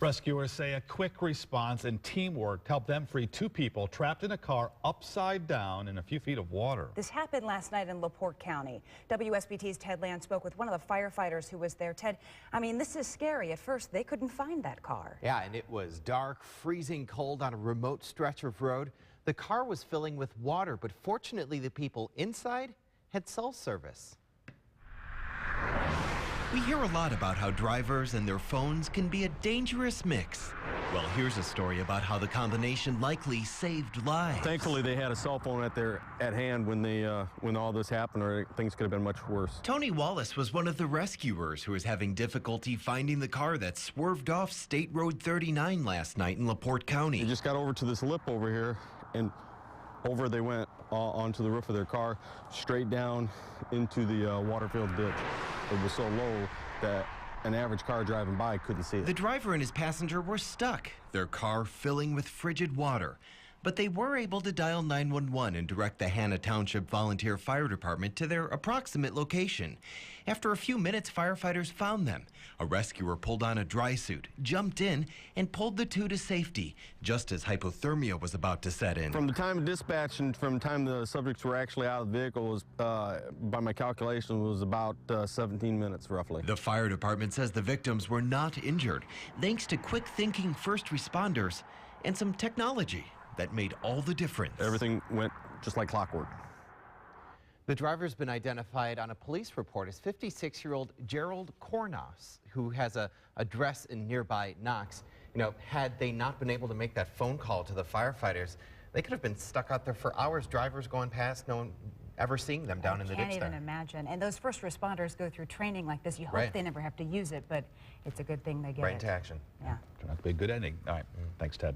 Rescuers say a quick response and teamwork helped them free two people trapped in a car upside down in a few feet of water. This happened last night in LaPorte County. WSBT's Ted Land spoke with one of the firefighters who was there. Ted, I mean, this is scary. At first, they couldn't find that car. Yeah, and it was dark, freezing cold on a remote stretch of road. The car was filling with water, but fortunately the people inside had cell service. We hear a lot about how drivers and their phones can be a dangerous mix. Well, here's a story about how the combination likely saved lives. Thankfully, they had a cell phone at hand when all this happened, or things could have been much worse. Tony Wallace was one of the rescuers who was having difficulty finding the car that swerved off State Road 39 last night in LaPorte County. They just got over to this lip over here, and over they went onto the roof of their car, straight down into the water-filled ditch. It was so low that an average car driving by couldn't see it. The driver and his passenger were stuck, their car filling with frigid water. But they were able to dial 911 and direct the Hanna Township Volunteer Fire Department to their approximate location. After a few minutes, firefighters found them. A rescuer pulled on a dry suit, jumped in, and pulled the two to safety, just as hypothermia was about to set in. From the time of dispatch and from the time the subjects were actually out of the vehicle, was, by my calculation, was about 17 minutes roughly. The fire department says the victims were not injured, thanks to quick-thinking first responders and some technology that made all the difference. Everything went just like clockwork. The driver's been identified on a police report as 56-year-old Gerald Kornos, who has a address in nearby Knox. You know, had they not been able to make that phone call to the firefighters, they could have been stuck out there for hours, drivers going past, no one ever seeing them down in the ditch there. I can't even imagine. And those first responders go through training like this. You hope they never have to use it, but it's a good thing they get right into action. Yeah. Turned out to be a good ending. All right, thanks, Ted.